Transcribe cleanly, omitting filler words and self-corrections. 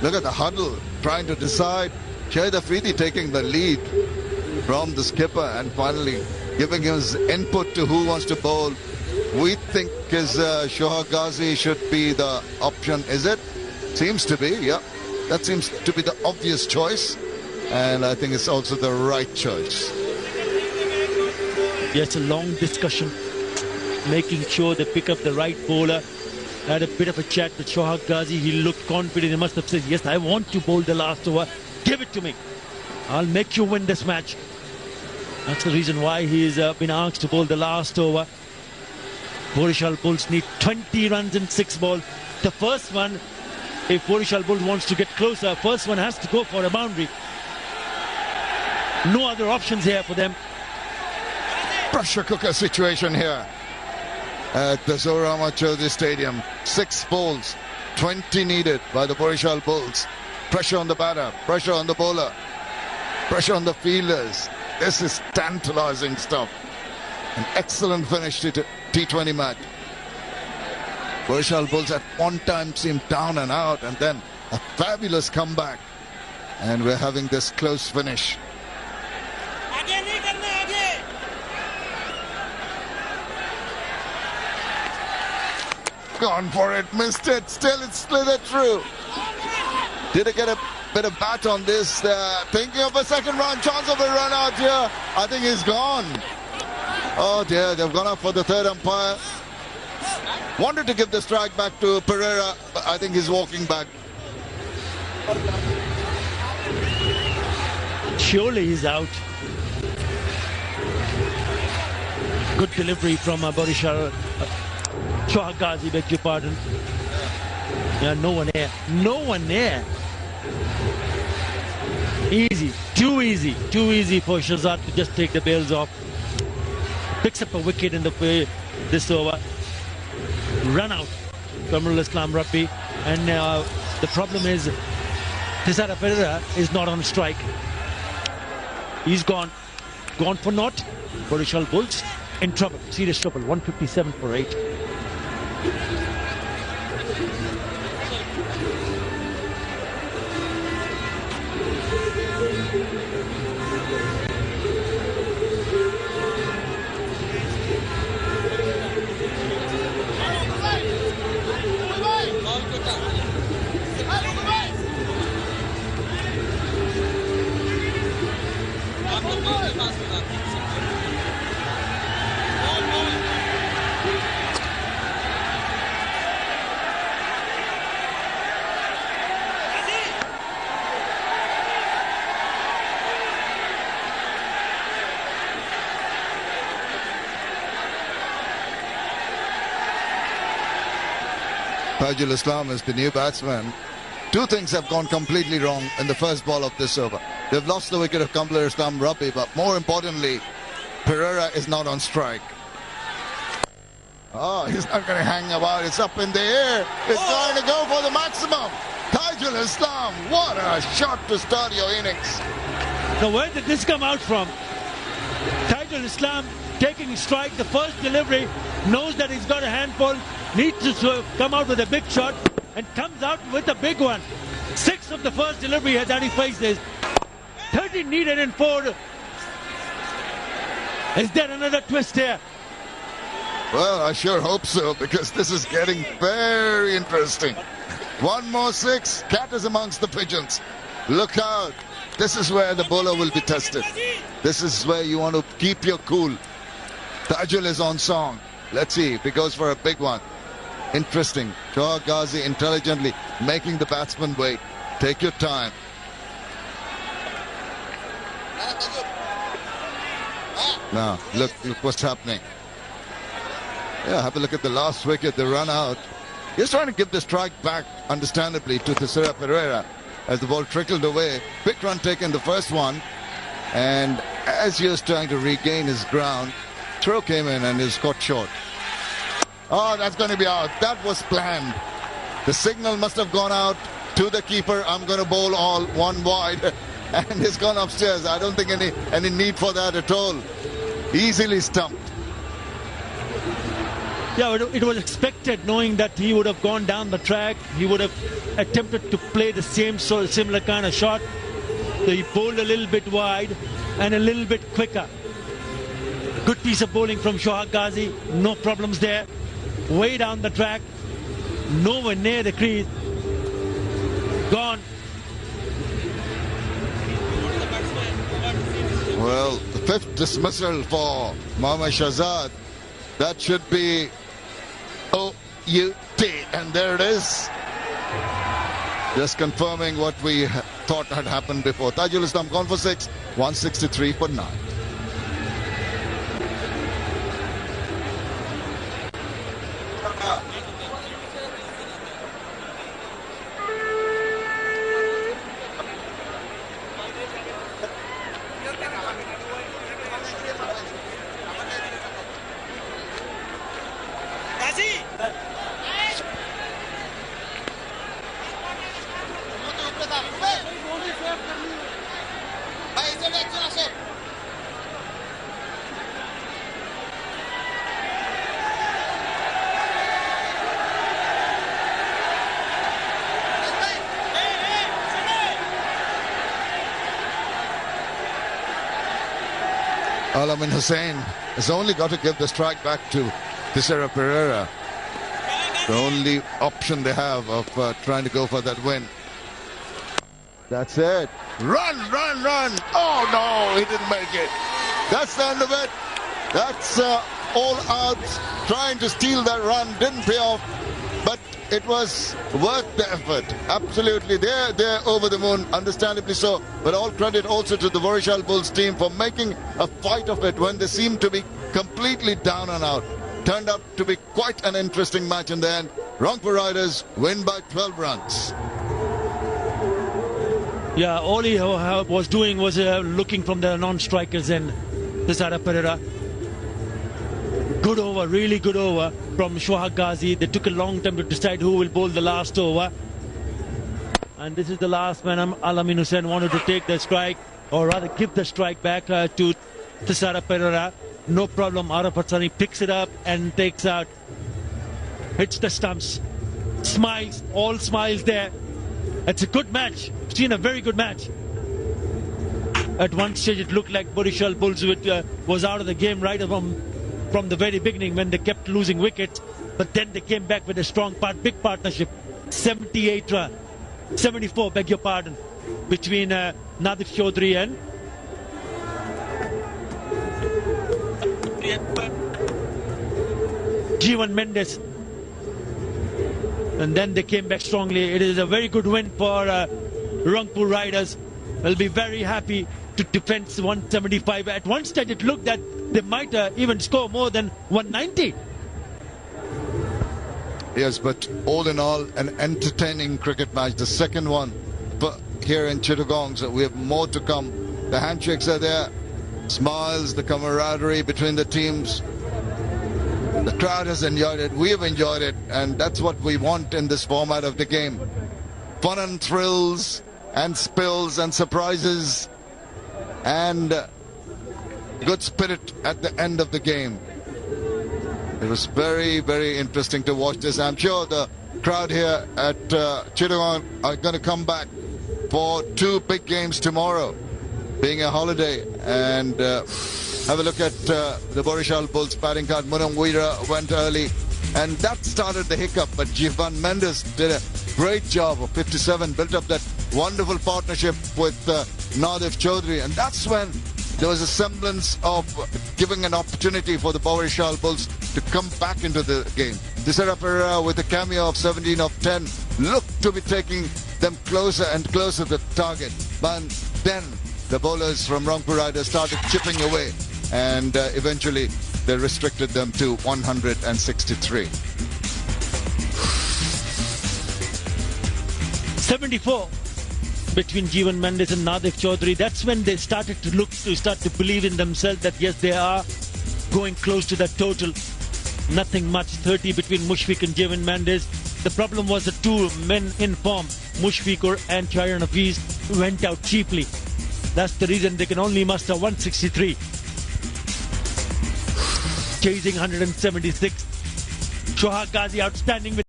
Look at the huddle, trying to decide. Shahid Afridi taking the lead from the skipper and finally giving his input to who wants to bowl. We think Shoaib Ghazi should be the option, is it? Seems to be, yeah. That seems to be the obvious choice. And I think it's also the right choice. Yes, a long discussion, making sure they pick up the right bowler. Had a bit of a chat with Shoaib Ghazi. He looked confident. He must have said, yes, I want to bowl the last over. Give it to me. I'll make you win this match. That's the reason why he's been asked to bowl the last over. Borish Bulls need 20 runs in 6 balls. The first one, if Borish Bulls wants to get closer, first one has to go for a boundary. No other options here for them. Pressure cooker situation here at the Zohar Ahmad Chaudhary Stadium. 6 balls, 20 needed by the Borish Bulls. Pressure on the batter, pressure on the bowler, pressure on the fielders. This is tantalizing stuff. An excellent finish to T20 match. Borish Bulls at one time seemed down and out, and then a fabulous comeback. And we're having this close finish. Gone for it, missed it, still it slithered through. Did it get a bit of bat on this? Thinking of a second run, chance of a run out here. I think he's gone. Oh dear, they've gone up for the third umpire. Wanted to give the strike back to Pereira, but I think he's walking back. Surely he's out. Good delivery from Borish Shoaib Ghazi, beg your pardon. Yeah, no one there. No one there. Easy. Too easy for Shahzad to just take the bails off. Picks up a wicket in this over. Run out from Islam Rabbi. And the problem is Thisara Pereira is not on strike. He's gone. Gone for naught. Borish Bulls in trouble. Serious trouble. 157 for 8. Tajul Islam is the new batsman. 2 things have gone completely wrong in the first ball of this over. They've lost the wicket of Qamar Islam Rabbi, but more importantly, Pereira is not on strike. Oh, he's not going to hang about. It's up in the air. It's going to go for the maximum. Tajul Islam, what a shot to start your innings. Now, where did this come out from? Tajul Islam taking strike, the first delivery, knows that he's got a handful, needs to come out with a big shot, and comes out with a big one. 6 of the first delivery that he faces. 30 needed in 4. Is there another twist here? Well, I sure hope so, because this is getting very interesting. 1 more 6. Cat is amongst the pigeons. Look out. This is where the bowler will be tested. This is where you want to keep your cool. Tajul is on song. Let's see if he goes for a big one. Interesting. Shoaib Ghazi intelligently making the batsman wait. Take your time. Now, look what's happening. Yeah, have a look at the last wicket, the run out. He's trying to give the strike back, understandably, to Thisara Pereira as the ball trickled away. Quick run taken, the first one. And as he was trying to regain his ground, throw came in and is caught short. Oh, that's going to be out. That was planned. The signal must have gone out to the keeper. I'm going to bowl all 1 wide. And he's gone upstairs. I don't think any need for that at all. Easily stumped. Yeah, it was expected, knowing that he would have gone down the track. He would have attempted to play the similar kind of shot. So he bowled a little bit wide and a little bit quicker. Good piece of bowling from Shohag Ghazi. No problems there. Way down the track. Nowhere near the crease. Gone. Well, the fifth dismissal for Mohammad Shahzad. That should be O-U-T. And there it is. Just confirming what we thought had happened before. Tajul Islam gone for 6, 163 for 9. Alamin Hussain has only got to give the strike back to Thisara Pereira. The only option they have of trying to go for that win. That's it. Run, run, run. Oh, no, he didn't make it. That's the end of it. That's all outs. Trying to steal that run. Didn't pay off. But it was worth the effort. Absolutely. They're over the moon, understandably so. But all credit also to the Borishal Bulls team for making a fight of it when they seemed to be completely down and out. Turned out to be quite an interesting match in the end. Rangpur Riders win by 12 runs. Yeah, all he was doing was looking from the non-strikers in Thisara Pereira. Good over, really good over from Shohag Ghazi. They took a long time to decide who will bowl the last over. And this is the last man. Alamin Hussain wanted to take the strike, or rather give the strike back to Thisara Pereira. No problem. Arafat Sani picks it up and takes out. Hits the stumps. Smiles. All smiles there. It's a good match. Seen a very good match. At one stage it looked like Borishal Bulls was out of the game right from the very beginning when they kept losing wickets. But then they came back with a strong big partnership. 74, beg your pardon, between Nadif Chaudhary and Jeevan Mendes. And then they came back strongly. It is a very good win for Rangpur Riders. They'll be very happy to defend 175. At one stage it looked that they might even score more than 190. Yes, but all in all, an entertaining cricket match. The second one here in Chittagong, so we have more to come. The handshakes are there, smiles, the camaraderie between the teams. The crowd has enjoyed it, we have enjoyed it, and that's what we want in this format of the game. Fun and thrills, and spills and surprises, and good spirit at the end of the game. It was very, very interesting to watch this. I'm sure the crowd here at Chittagong are going to come back for 2 big games tomorrow, being a holiday. And have a look at the Borishal Bulls batting card. Munam Weera went early, and that started the hiccup. But Jeevan Mendes did a great job of 57, built up that wonderful partnership with Nadif Chaudhary. And that's when there was a semblance of giving an opportunity for the Borishal Bulls to come back into the game. Thisara Pereira, with a cameo of 17 of 10, looked to be taking them closer and closer to the target. But then the bowlers from Rangpur Riders started chipping away, and eventually they restricted them to 163. 74 between Jeevan Mendes and Nadif Chaudhary. That's when they started to believe in themselves that yes, they are going close to that total. Nothing much. 30 between Mushfiq and Jeevan Mendes. The problem was the 2 men in form, Mushfiq and Shahriar Hafiz, went out cheaply. That's the reason they can only muster 163. Chasing 176. Shohag Ghazi outstanding with